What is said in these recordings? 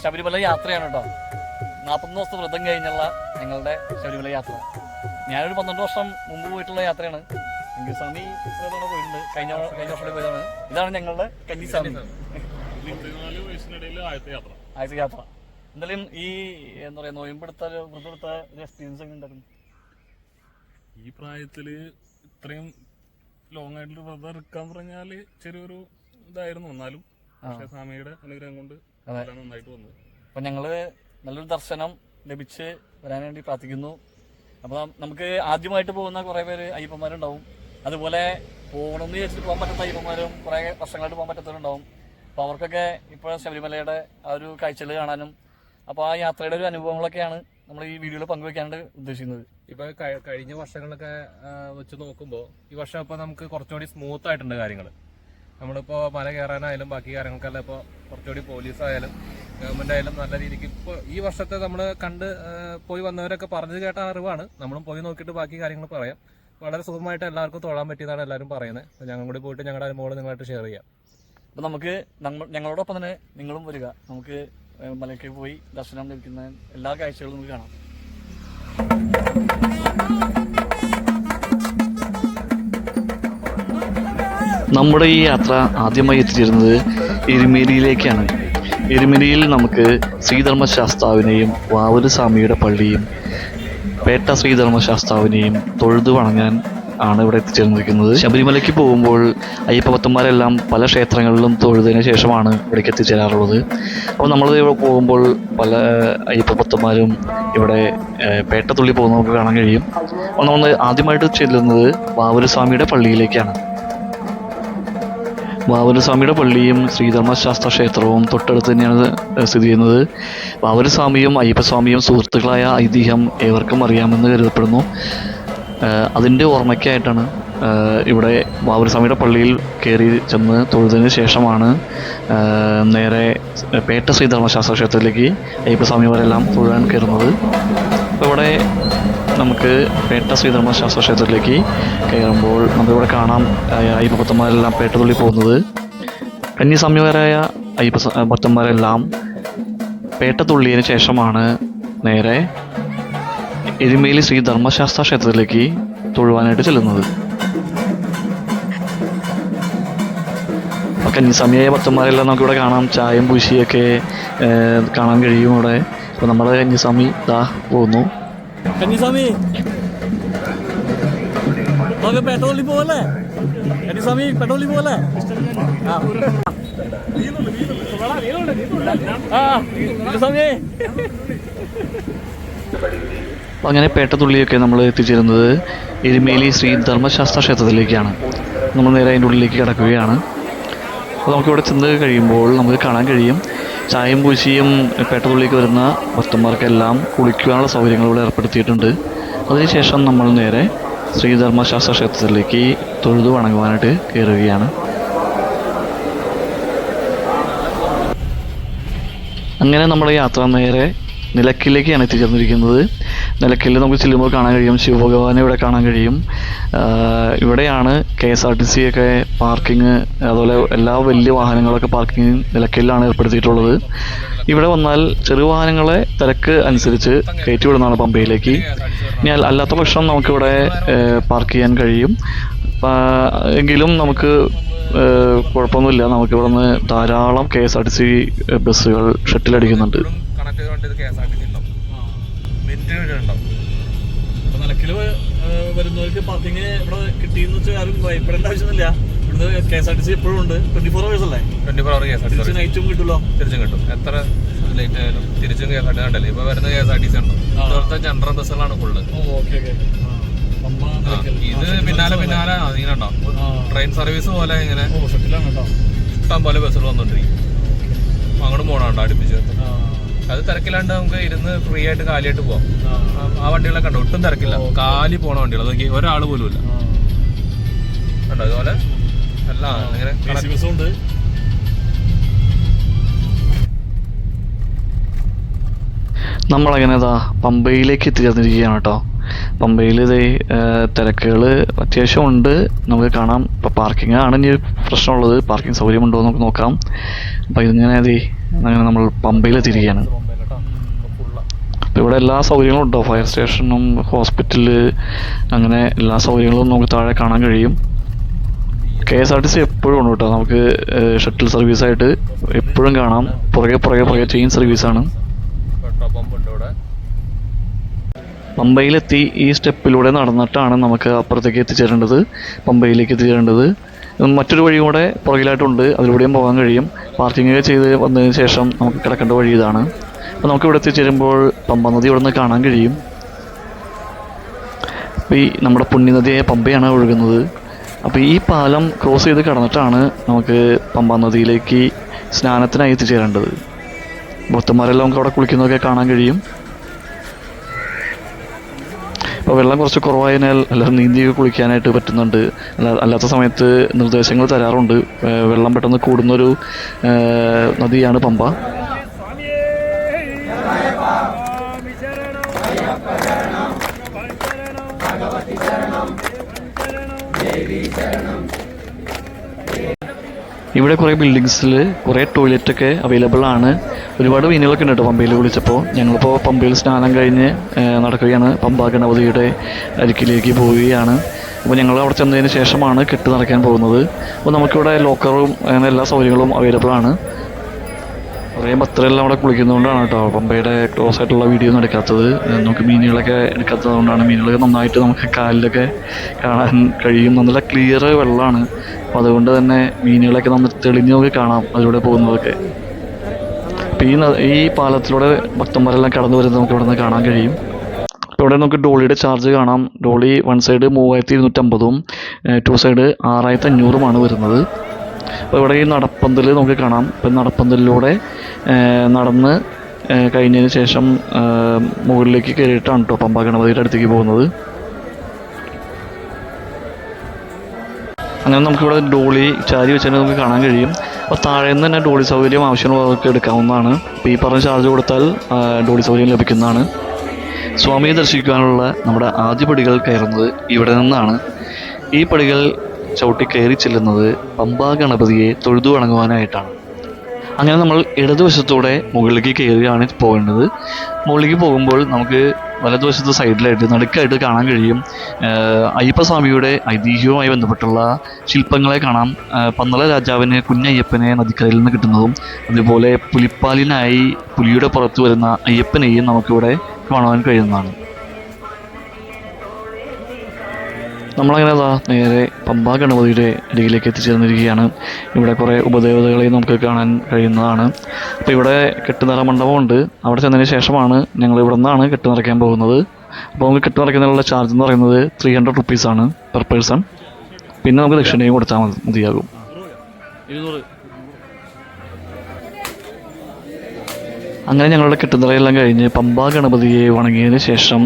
ശബരിമല യാത്രയാണ് കേട്ടോ. 40 ദിവസത്തെ വ്രതം കഴിഞ്ഞുള്ള ഞങ്ങളുടെ ശബരിമല യാത്ര. ഞാനൊരു 12 വർഷം മുമ്പ് പോയിട്ടുള്ള യാത്രയാണ്. സ്വാമി പോയിട്ടുണ്ട്, കഴിഞ്ഞ വർഷം പോയതാണ്. ഇതാണ് ഞങ്ങളുടെ കന്നിസ്വാമി ആദ്യത്തെ യാത്ര. എന്തായാലും ഈ എന്താ പറയാ നോയമ്പെടുത്ത വ്രതമെടുത്ത ഒരു എക്സ്പീരിയൻസ് ഒക്കെ ഉണ്ടായിരുന്നു. ഈ പ്രായത്തില് ഇത്രയും ലോങ് ആയിട്ടുള്ള വ്രതം എടുക്കാൻ പറഞ്ഞാല് ചെറിയൊരു ഇതായിരുന്നു. എന്നാലും പക്ഷേ സ്വാമിയുടെ അനുഗ്രഹം കൊണ്ട് നന്നായിട്ട് വന്നു. അപ്പൊ ഞങ്ങള് നല്ലൊരു ദർശനം ലഭിച്ച് വരാൻ വേണ്ടി പ്രാർത്ഥിക്കുന്നു. അപ്പൊ നമുക്ക് ആദ്യമായിട്ട് പോകുന്ന കുറെ പേര് അയ്യപ്പന്മാരുണ്ടാവും, അതുപോലെ പോകണമെന്ന് വിചാരിച്ചിട്ട് പോകാൻ പറ്റാത്ത അയ്യപ്പന്മാരും കുറെ വർഷങ്ങളായിട്ട് പോകാൻ പറ്റാത്തവരുണ്ടാവും. അപ്പൊ അവർക്കൊക്കെ ഇപ്പോൾ ശബരിമലയുടെ ആ ഒരു കാഴ്ചകൾ കാണാനും അപ്പോൾ ആ യാത്രയുടെ ഒരു അനുഭവങ്ങളൊക്കെയാണ് നമ്മൾ ഈ വീഡിയോയിൽ പങ്കുവെക്കാനായിട്ട് ഉദ്ദേശിക്കുന്നത്. ഇപ്പൊ കഴിഞ്ഞ വർഷങ്ങളൊക്കെ വെച്ച് നോക്കുമ്പോൾ ഈ വർഷം ഇപ്പൊ നമുക്ക് കുറച്ചുകൂടി സ്മൂത്ത് ആയിട്ടുണ്ട് കാര്യങ്ങൾ. നമ്മളിപ്പോ മല കയറാനായാലും ബാക്കി കാര്യങ്ങൾക്കെല്ലാം ഇപ്പോൾ കുറച്ചുകൂടി പോലീസായാലും ഗവൺമെന്റ് ആയാലും നല്ല രീതിക്ക് ഇപ്പോൾ ഈ വർഷത്തെ നമ്മൾ കണ്ട് പോയി വന്നവരൊക്കെ പറഞ്ഞു കേട്ട അറിവാണ്. നമ്മളും പോയി നോക്കിയിട്ട് ബാക്കി കാര്യങ്ങൾ പറയാം. വളരെ സുഖമായിട്ട് എല്ലാവർക്കും തൊഴാൻ പറ്റിയതാണ് എല്ലാവരും പറയുന്നത്. ഞങ്ങൾ കൂടി പോയിട്ട് ഞങ്ങളുടെ അനുഭവം നിങ്ങളായിട്ട് ഷെയർ ചെയ്യാം. അപ്പോൾ നമുക്ക് ഞങ്ങളോടൊപ്പം തന്നെ നിങ്ങളും വരിക. നമുക്ക് മലയ്ക്ക് പോയി ദർശനം ലഭിക്കുന്ന എല്ലാ കാഴ്ചകളും നമുക്ക് കാണാം. നമ്മുടെ ഈ യാത്ര ആദ്യമായി എത്തിച്ചേരുന്നത് എരുമേലിയിലേക്കാണ്. എരുമേലിയിൽ നമുക്ക് ശ്രീധർമ്മശാസ്താവിനെയും വാവൂര് സ്വാമിയുടെ പള്ളിയും പേട്ട ശ്രീധർമ്മശാസ്താവിനെയും തൊഴുതു വണങ്ങാൻ ആണ് ഇവിടെ എത്തിച്ചേർന്നിരിക്കുന്നത്. ശബരിമലയ്ക്ക് പോകുമ്പോൾ അയ്യപ്പഭക്തന്മാരെല്ലാം പല ക്ഷേത്രങ്ങളിലും തൊഴുതിന് ശേഷമാണ് ഇവിടേക്ക് എത്തിച്ചേരാറുള്ളത്. അപ്പോൾ നമ്മൾ ഇവിടെ പോകുമ്പോൾ പല അയ്യപ്പഭക്തന്മാരും ഇവിടെ പേട്ടത്തുള്ളി പോകുന്നത് നമുക്ക് കാണാൻ കഴിയും. അപ്പോൾ നമ്മൾ ആദ്യമായിട്ട് ചെല്ലുന്നത് വാവൂര് സ്വാമിയുടെ പള്ളിയിലേക്കാണ്. വാവൂര് സ്വാമിയുടെ പള്ളിയും ശ്രീധർമ്മശാസ്ത്ര ക്ഷേത്രവും തൊട്ടടുത്ത് തന്നെയാണ് സ്ഥിതി ചെയ്യുന്നത്. വാവൂര് സ്വാമിയും അയ്യപ്പസ്വാമിയും സുഹൃത്തുക്കളായ ഐതിഹ്യം ഏവർക്കും അറിയാമെന്ന് കരുതപ്പെടുന്നു. അതിൻ്റെ ഓർമ്മയ്ക്കായിട്ടാണ് ഇവിടെ വാവൂര് സ്വാമിയുടെ പള്ളിയിൽ കയറി ചെന്ന് തൊഴുതിന് ശേഷമാണ് നേരെ പേട്ട ശ്രീധർമ്മശാസ്ത്ര ക്ഷേത്രത്തിലേക്ക് അയ്യപ്പസ്വാമിമാരെല്ലാം തൊഴാൻ കയറുന്നത്. അപ്പോൾ ഇവിടെ നമുക്ക് പേട്ട ശ്രീധർമ്മശാസ്ത്ര ക്ഷേത്രത്തിലേക്ക് കയറുമ്പോൾ നമുക്കിവിടെ കാണാം അയ്യപ്പഭക്തന്മാരെല്ലാം പേട്ടത്തുള്ളി പോകുന്നത്. കന്യാസ്വാമിമാരായ അയ്യപ്പ ഭക്തന്മാരെല്ലാം പേട്ടത്തുള്ളിയതിന് ശേഷമാണ് നേരെ എരുമേലി ശ്രീ ധർമ്മശാസ്ത്ര ക്ഷേത്രത്തിലേക്ക് തൊഴുവാനായിട്ട് ചെല്ലുന്നത്. കന്യാസ്വാമിയായ ഭക്തന്മാരെല്ലാം നമുക്കിവിടെ കാണാം. ചായം പൂശിയൊക്കെ കാണാൻ കഴിയും ഇവിടെ. അപ്പോൾ നമ്മുടെ കന്യാസ്വാമി ദാ പോകുന്നു. കന്യാസ്വാമി പെട്രോളി പോവല്ലേ? കന്യാസ്വാമി പെട്രോളി പോവല്ലേ? അപ്പോൾ അങ്ങനെ പേട്ടത്തുള്ളിയൊക്കെ നമ്മൾ എത്തിച്ചേരുന്നത് എരുമേലി ശ്രീ ധർമ്മശാസ്ത്ര ക്ഷേത്രത്തിലേക്കാണ്. നമ്മൾ നേരെ അതിൻ്റെ ഉള്ളിലേക്ക് കിടക്കുകയാണ്. അപ്പോൾ നമുക്കിവിടെ ചെന്ന് കഴിയുമ്പോൾ നമുക്ക് കാണാൻ കഴിയും ചായം പൂശിയും പേട്ടത്തുള്ളിലേക്ക് വരുന്ന ഭക്തന്മാർക്കെല്ലാം കുളിക്കുവാനുള്ള സൗകര്യങ്ങൾ ഇവിടെ ഏർപ്പെടുത്തിയിട്ടുണ്ട്. അതിനുശേഷം നമ്മൾ നേരെ ശ്രീധർമ്മശാസ്ത്ര ക്ഷേത്രത്തിലേക്ക് തൊഴുതു വണങ്ങുവാനായിട്ട് കയറുകയാണ്. അങ്ങനെ നമ്മുടെ യാത്ര നേരെ നിലയ്ക്കലിലേക്കാണ് എത്തിച്ചേർന്നിരിക്കുന്നത്. നിലയ്ക്കലിൽ നമുക്ക് ചെല്ലുമ്പോൾ കാണാൻ കഴിയും ശിവഭഗവാനെ ഇവിടെ കാണാൻ കഴിയും. ഇവിടെയാണ് KSRTC ഒക്കെ പാർക്കിങ്, അതുപോലെ എല്ലാ വലിയ വാഹനങ്ങളൊക്കെ പാർക്കിങ് നിലയ്ക്കലിലാണ് ഏർപ്പെടുത്തിയിട്ടുള്ളത്. ഇവിടെ വന്നാൽ ചെറു വാഹനങ്ങളെ തിരക്ക് അനുസരിച്ച് കയറ്റി വിടുന്നതാണ് പമ്പയിലേക്ക്. ഇനി അല്ലാത്ത പക്ഷം നമുക്കിവിടെ പാർക്ക് ചെയ്യാൻ കഴിയും. എങ്കിലും നമുക്ക് കുഴപ്പമൊന്നുമില്ല. നമുക്കിവിടെ നിന്ന് ധാരാളം KSRTC ബസ്സുകൾ ഷട്ടിലടിക്കുന്നുണ്ട്. വരുന്നവർക്ക് പാർക്കിങ് ഇവിടെ കിട്ടിയെന്ന് വെച്ചാൽ ആരും ഭയപ്പെടേണ്ട ആവശ്യമൊന്നുമില്ല. ഇവിടുന്ന് KSRTC എപ്പോഴും ഉണ്ട്. 24 hours അല്ലേ? 24 hours KSRTC നൈറ്റും കിട്ടുമല്ലോ. തിരിച്ചും കിട്ടും. എത്ര ലേറ്റ് ആയാലും തിരിച്ചും KSRTC ഉണ്ടല്ലോ. ഇപ്പൊ വരുന്ന KSRTC ഉണ്ടോ? ഇവിടുത്തെ ജനറൽ ബസ്സുകളാണ് ഫുള്ള്. ഇത് പിന്നാലെ അതിനുണ്ടോ ട്രെയിൻ സർവീസ് പോലെ ഇങ്ങനെ ഇഷ്ടം പോലെ ബസ്സുകൾ വന്നോണ്ടിരിക്കും. അങ്ങോട്ട് പോകണുണ്ടോ അടുപ്പിച്ച്. അത് തിരക്കില്ലാണ്ട് നമുക്ക് ഇരുന്ന് ഫ്രീ ആയിട്ട് കാലിയായിട്ട് പോവാം. ആ വണ്ടികളൊക്കെ ഉണ്ടോ? ഒട്ടും തിരക്കില്ല. കാലി പോണ വണ്ടികൾ അതൊക്കെ ഒരാൾ പോലും ഇല്ല. ഉണ്ടോ അതുപോലെ എല്ലാം ഇങ്ങനെ നമ്മളങ്ങനെ പമ്പയിലേക്ക് എത്തിച്ചേർന്നിരിക്കുകയാണ് കേട്ടോ. പമ്പയിൽ തിരക്കുകൾ അത്യാവശ്യം ഉണ്ട്, നമുക്ക് കാണാം. ഇപ്പോൾ പാർക്കിംഗ് ആണ് ഇനി പ്രശ്നമുള്ളത്. പാർക്കിംഗ് സൗകര്യമുണ്ടോ എന്ന് നമുക്ക് നോക്കാം. അപ്പോൾ ഇതിങ്ങനെ അങ്ങനെ നമ്മൾ പമ്പയിലെത്തിയിരിക്കുകയാണ്. അപ്പോൾ ഇവിടെ എല്ലാ സൗകര്യങ്ങളും ഉണ്ടോ, ഫയർ സ്റ്റേഷനും ഹോസ്പിറ്റല്, അങ്ങനെ എല്ലാ സൗകര്യങ്ങളും നമുക്ക് താഴെ കാണാൻ കഴിയും. KSRTC എപ്പോഴും ഉണ്ട് കേട്ടോ, നമുക്ക് ഷട്ടിൽ സർവീസായിട്ട് എപ്പോഴും കാണാം. പുറകെ ചെയിൻ സർവീസാണ്. പമ്പയിലെത്തി ഈ സ്റ്റെപ്പിലൂടെ നടന്നിട്ടാണ് നമുക്ക് അപ്പുറത്തേക്ക് എത്തിച്ചേരേണ്ടത്, പമ്പയിലേക്ക് എത്തിച്ചേരേണ്ടത്. മറ്റൊരു വഴി കൂടെ പുറകിലായിട്ടുണ്ട്, അതിലൂടെയും പോകാൻ കഴിയും. പാർക്കിംഗ് ചെയ്ത് വന്നതിന് ശേഷം നമുക്ക് കിടക്കേണ്ട വഴി ഇതാണ്. അപ്പോൾ നമുക്ക് ഇവിടെ എത്തിച്ചേരുമ്പോൾ പമ്പ നദി ഇവിടെ നിന്ന് കാണാൻ കഴിയും. അപ്പോൾ ഈ നമ്മുടെ പുണ്യനദിയായ പമ്പയാണ് ഒഴുകുന്നത്. അപ്പോൾ ഈ പാലം ക്രോസ് ചെയ്ത് കടന്നിട്ടാണ് നമുക്ക് പമ്പാ നദിയിലേക്ക് സ്നാനത്തിനായി എത്തിച്ചേരേണ്ടത്. ഭക്തന്മാരെല്ലാം നമുക്ക് അവിടെ കുളിക്കുന്നതൊക്കെ കാണാൻ കഴിയും. അപ്പോൾ വെള്ളം കുറച്ച് കുറവായതിനാൽ എല്ലാവരും നീന്തി കുളിക്കാനായിട്ട് പറ്റുന്നുണ്ട്. അല്ലാത്ത സമയത്ത് നിർദ്ദേശങ്ങൾ തരാറുണ്ട്. വെള്ളം പെട്ടെന്ന് കൂടുന്നൊരു നദിയാണ് പമ്പ. ഇവിടെ കുറേ ബിൽഡിങ്സിൽ കുറേ ടോയ്ലറ്റൊക്കെ അവൈലബിൾ ആണ്. ഒരുപാട് മീനുകളൊക്കെ ഉണ്ട് കേട്ടോ പമ്പയിൽ വിളിച്ചപ്പോൾ. ഞങ്ങളിപ്പോൾ പമ്പയിൽ സ്നാനം കഴിഞ്ഞ് നടക്കുകയാണ്. പമ്പ ഗണപതിയുടെ അരികിലേക്ക് പോവുകയാണ്. അപ്പോൾ ഞങ്ങൾ അവിടെ ചെന്നതിന് ശേഷമാണ് കെട്ട് നിറയ്ക്കാൻ പോകുന്നത്. അപ്പോൾ നമുക്കിവിടെ ലോക്കറും അങ്ങനെ എല്ലാ സൗകര്യങ്ങളും അവൈലബിൾ ആണ്. കുറേ ഭക്തരെല്ലാം അവിടെ കുളിക്കുന്നതുകൊണ്ടാണ് കേട്ടോ പമ്പയുടെ ക്ലോസ് ആയിട്ടുള്ള വീഡിയോ ഒന്നും എടുക്കാത്തത്. നമുക്ക് മീനുകളൊക്കെ എടുക്കാത്തത് കൊണ്ടാണ്. മീനുകളൊക്കെ നന്നായിട്ട് നമുക്ക് കാലിലൊക്കെ കാണാൻ കഴിയും. നല്ല ക്ലിയർ വെള്ളമാണ്. അപ്പോൾ അതുകൊണ്ട് തന്നെ മീനുകളൊക്കെ നമ്മൾ തെളിഞ്ഞ് നമുക്ക് കാണാം അതിലൂടെ പോകുന്നതൊക്കെ. അപ്പോൾ ഈ പാലത്തിലൂടെ ഭക്തന്മാരെല്ലാം കടന്നു വരുന്നത് നമുക്ക് ഇവിടെ നിന്ന് കാണാൻ കഴിയും. അപ്പോൾ ഇവിടെ നമുക്ക് ഡോളിയുടെ ചാർജ് കാണാം. ഡോളി 1 സൈഡ് 3250, 2 സൈഡ് 6500 വരുന്നത്. അപ്പോൾ ഇവിടെ ഈ നടപ്പന്തൽ നമുക്ക് കാണാം. ഇപ്പം നടപ്പന്തലിലൂടെ നടന്ന് കഴിഞ്ഞതിന് ശേഷം മുകളിലേക്ക് കയറിയിട്ടാണ് കേട്ടോ പമ്പ ഗണപതിയുടെ അടുത്തേക്ക് പോകുന്നത്. അങ്ങനെ നമുക്കിവിടെ ഡോളി ചാരി വെച്ചാൽ നമുക്ക് കാണാൻ കഴിയും. അപ്പോൾ താഴെ നിന്ന് തന്നെ ഡോളി സൗകര്യം ആവശ്യമുള്ളവർക്ക് എടുക്കാവുന്നതാണ്. അപ്പോൾ ഈ പറഞ്ഞ ചാർജ് കൊടുത്താൽ ഡോളി സൗകര്യം ലഭിക്കുന്നതാണ്. സ്വാമിയെ ദർശിക്കുവാനുള്ള നമ്മുടെ ആദ്യ പടികൾ കയറുന്നത് ഇവിടെ നിന്നാണ്. ഈ പടികൾ ചവിട്ടി കയറി ചെല്ലുന്നത് പമ്പാ ഗണപതിയെ തൊഴുതു വണങ്ങുവാനായിട്ടാണ്. അങ്ങനെ നമ്മൾ ഇടതുവശത്തൂടെ മുകളിലേക്ക് കയറിയാണ് പോകേണ്ടത്. മുകളിലേക്ക് പോകുമ്പോൾ നമുക്ക് വലതുവശത്ത് സൈഡിലായിട്ട് നടുക്കായിട്ട് കാണാൻ കഴിയും അയ്യപ്പസ്വാമിയുടെ ഐതിഹ്യവുമായി ബന്ധപ്പെട്ടുള്ള ശില്പങ്ങളെ കാണാം. പന്തള രാജാവിന് കുഞ്ഞയ്യപ്പനെ നദിക്കരയിൽ നിന്ന് കിട്ടുന്നതും അതുപോലെ പുലിപ്പാലിനായി പുലിയുടെ പുറത്ത് വരുന്ന അയ്യപ്പനെയും നമുക്കിവിടെ കാണുവാൻ കഴിയുന്നതാണ്. നമ്മളങ്ങനെ നേരെ പമ്പാ ഗണപതിയുടെ അരികിലേക്ക് എത്തിച്ചേർന്നിരിക്കുകയാണ്. ഇവിടെ കുറേ ഉപദേവതകളെയും നമുക്ക് കാണാൻ കഴിയുന്നതാണ്. അപ്പോൾ ഇവിടെ കെട്ടുനിറ മണ്ഡപമുണ്ട്. അവിടെ ചെന്നതിന് ശേഷമാണ് ഞങ്ങൾ ഇവിടെ നിന്നാണ് കെട്ട് നിറയ്ക്കാൻ പോകുന്നത്. അപ്പോൾ നമുക്ക് കെട്ട് നിറയ്ക്കുന്നതിനുള്ള ചാർജ് എന്ന് പറയുന്നത് 300 റുപ്പീസാണ് പെർ പേഴ്സൺ. പിന്നെ നമുക്ക് ദക്ഷിണയും കൊടുത്താൽ മതിയാകും. 200. അങ്ങനെ ഞങ്ങളുടെ കെട്ടുനിറയെല്ലാം കഴിഞ്ഞ് പമ്പാ ഗണപതിയെ വണങ്ങിയതിന് ശേഷം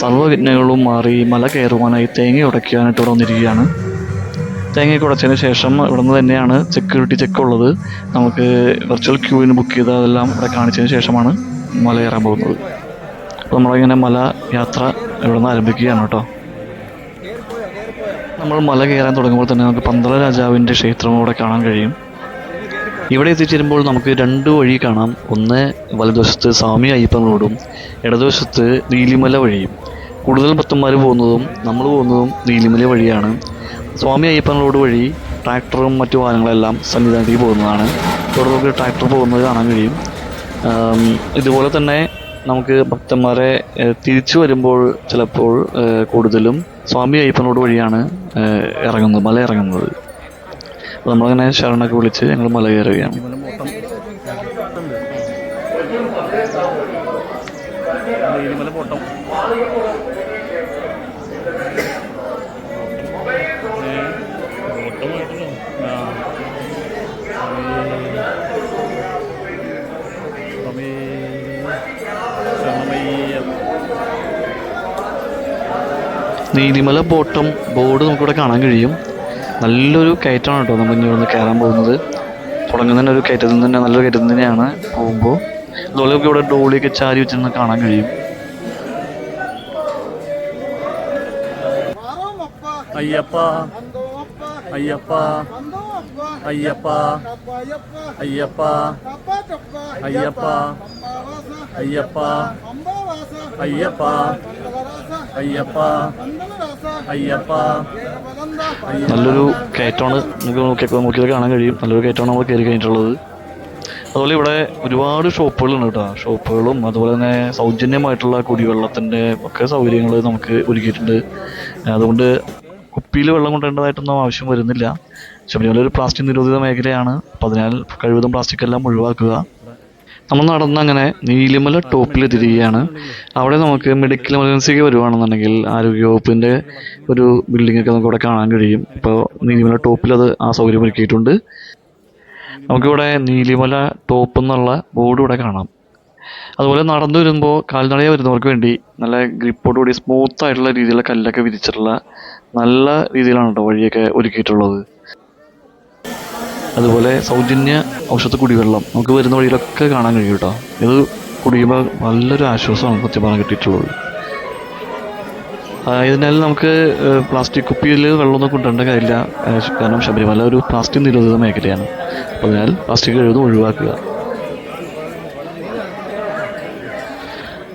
സർവ്വവിഘ്നങ്ങളും മാറി മല കയറുവാനായി തേങ്ങ ഉടയ്ക്കാനായിട്ട് ഇവിടെ വന്നിരിക്കുകയാണ്. തേങ്ങയൊക്കെ ഉടച്ചതിന് ശേഷം ഇവിടെ നിന്ന് തന്നെയാണ് സെക്യൂരിറ്റി ചെക്ക് ഉള്ളത്. നമുക്ക് വെർച്വൽ ക്യൂവിന് ബുക്ക് ചെയ്ത് അതെല്ലാം ഇവിടെ കാണിച്ചതിന് ശേഷമാണ് മല കയറാൻ പോകുന്നത്. അപ്പോൾ നമ്മളിങ്ങനെ മല യാത്ര ഇവിടെ നിന്ന് ആരംഭിക്കുകയാണ് കേട്ടോ. നമ്മൾ മല കയറാൻ തുടങ്ങുമ്പോൾ തന്നെ നമുക്ക് പന്തള രാജാവിൻ്റെ ക്ഷേത്രം ഇവിടെ കാണാൻ കഴിയും. ഇവിടെ എത്തിച്ചേരുമ്പോൾ നമുക്ക് 2 വഴി കാണാം. ഒന്ന് വലതുവശത്ത് സ്വാമി അയ്യപ്പൻ റോഡും ഇടതുവശത്ത് നീലിമല വഴിയും. കൂടുതൽ ഭക്തന്മാർ പോകുന്നതും നമ്മൾ പോകുന്നതും നീലിമല വഴിയാണ്. സ്വാമി അയ്യപ്പൻ റോഡ് വഴി ട്രാക്ടറും മറ്റു വാഹനങ്ങളെല്ലാം സന്നിധാനത്തേക്ക് പോകുന്നതാണ്. ഇവിടെ നമുക്ക് ട്രാക്ടർ പോകുന്നത് കാണാൻ കഴിയും. ഇതുപോലെ തന്നെ നമുക്ക് ഭക്തന്മാരെ തിരിച്ചു വരുമ്പോൾ ചിലപ്പോൾ കൂടുതലും സ്വാമി അയ്യപ്പൻ റോഡ് വഴിയാണ് മല ഇറങ്ങുന്നത്. അപ്പോൾ നമ്മളങ്ങനെ ശരണൊക്കെ വിളിച്ച് ഞങ്ങൾ മല കയറുകയാണ്. നീലിമല ബോട്ടം ബോർഡ് നമുക്കിവിടെ കാണാൻ കഴിയും. നല്ലൊരു കയറ്റമാണ് കേട്ടോ നമ്മൾ ഇനി ഇവിടുന്ന് കയറാൻ പോകുന്നത്. തുടങ്ങുന്ന തന്നെ ഒരു കയറ്റത്തിൽ തന്നെ നല്ലൊരു കയറ്റത്തിൽ തന്നെയാണ് പോകുമ്പോൾ. അതുപോലെ നമുക്ക് ഇവിടെ ഡോളിയൊക്കെ ചാരി വെച്ചെന്ന് കാണാൻ കഴിയും. അയ്യപ്പ അയ്യപ്പ അയ്യപ്പ അയ്യപ്പ അയ്യപ്പ അയ്യപ്പ അയ്യപ്പ അയ്യപ്പ അയ്യപ്പ. നല്ലൊരു കയറ്റമാണ്, നമുക്ക് നോക്കിയാൽ കാണാൻ കഴിയും. നല്ലൊരു കയറ്റമാണ് നമ്മൾ കയറി കഴിഞ്ഞിട്ടുള്ളത്. അതുപോലെ ഇവിടെ ഒരുപാട് ഷോപ്പുകളുണ്ട് കേട്ടോ. ഷോപ്പുകളും അതുപോലെ തന്നെ സൗജന്യമായിട്ടുള്ള കുടിവെള്ളത്തിൻ്റെ ഒക്കെ സൗകര്യങ്ങൾ നമുക്ക് ഒരുക്കിയിട്ടുണ്ട്. അതുകൊണ്ട് കുപ്പിയിൽ വെള്ളം കൊണ്ടുവരേണ്ടതായിട്ടൊന്നും ആവശ്യം വരുന്നില്ല. ശബരിമല ഒരു പ്ലാസ്റ്റിക് നിരോധിത മേഖലയാണ്. അപ്പോൾ അതിനാൽ കഴിവതും പ്ലാസ്റ്റിക് എല്ലാം ഒഴിവാക്കുക. നമ്മൾ നടന്നങ്ങനെ നീലിമല ടോപ്പിലെത്തിയിരിക്കുകയാണ്. അവിടെ നമുക്ക് മെഡിക്കൽ എമർജൻസിക്ക് വരുവാണെന്നുണ്ടെങ്കിൽ ആരോഗ്യവകുപ്പിൻ്റെ ഒരു ബിൽഡിങ്ങൊക്കെ നമുക്ക് ഇവിടെ കാണാൻ കഴിയും. ഇപ്പോൾ നീലിമല ടോപ്പിൽ ആ സൗകര്യം ഒരുക്കിയിട്ടുണ്ട്. നമുക്കിവിടെ നീലിമല ടോപ്പ് എന്നുള്ള ബോർഡ് ഇവിടെ കാണാം. അതുപോലെ നടന്നു വരുമ്പോൾ കാൽനടയെ വരുന്നവർക്ക് വേണ്ടി നല്ല ഗ്രിപ്പോടുകൂടി സ്മൂത്തായിട്ടുള്ള രീതിയിലുള്ള കല്ലൊക്കെ വിരിച്ചിട്ടുള്ള നല്ല രീതിയിലാണ് കേട്ടോ വഴിയൊക്കെ ഒരുക്കിയിട്ടുള്ളത്. അതുപോലെ സൗജന്യ ഔഷധ കുടിവെള്ളം നമുക്ക് വരുന്ന വഴിയിലൊക്കെ കാണാൻ കഴിയും കേട്ടോ. ഇത് കുടിക്കുമ്പോൾ നല്ലൊരു ആശ്വാസമാണ് സത്യം പറഞ്ഞാൽ കിട്ടിയിട്ടുള്ളത്. ഇതിനാൽ നമുക്ക് പ്ലാസ്റ്റിക് കുപ്പിയിൽ വെള്ളമൊന്നും കൊണ്ടുവരേണ്ട കാര്യമില്ല. കാരണം ശബരിമല ഒരു പ്ലാസ്റ്റിക് നിരോധിത മേഖലയാണ്. അപ്പോൾ അതിനാൽ പ്ലാസ്റ്റിക് കഴിവതും ഒഴിവാക്കുക.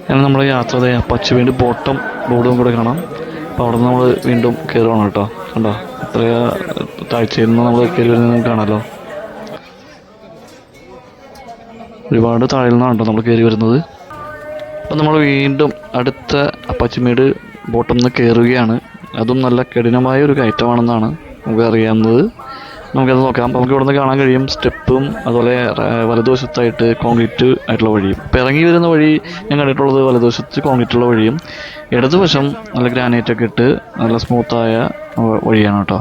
അങ്ങനെ നമ്മുടെ യാത്ര പച്ചുവേണ്ടി ബോട്ടം ബോർഡും കൂടെ കാണാം. അപ്പോൾ അവിടെ നിന്ന് നമ്മൾ വീണ്ടും കയറുവാണ് കേട്ടോ. കണ്ടോ എത്ര താഴ്ചയിൽ നിന്ന് നമ്മൾ കയറി വരുന്നത് കാണാമല്ലോ. ഒരുപാട് താഴെ നിന്നാണ് കേട്ടോ നമ്മൾ കയറി വരുന്നത്. അപ്പം നമ്മൾ വീണ്ടും അടുത്ത പച്ചുമേട് ബോട്ടം നിന്ന് കയറുകയാണ്. അതും നല്ല കഠിനമായ ഒരു കയറ്റമാണെന്നാണ് നമുക്ക് അറിയാവുന്നത്. നമുക്കത് നോക്കാം. നമുക്ക് ഇവിടെ നിന്ന് കാണാൻ കഴിയും സ്റ്റെപ്പും അതുപോലെ വലതുവശത്തായിട്ട് കോൺക്രീറ്റ് ആയിട്ടുള്ള വഴിയും. ഇപ്പം ഇറങ്ങി വരുന്ന വഴി ഞാൻ കണ്ടിട്ടുള്ളത് വലതുവശത്ത് കോൺക്രീറ്റുള്ള വഴിയും ഇടതുവശം നല്ല ഗ്രാനൈറ്റൊക്കെ ഇട്ട് നല്ല സ്മൂത്തായ വഴിയാണ് കേട്ടോ.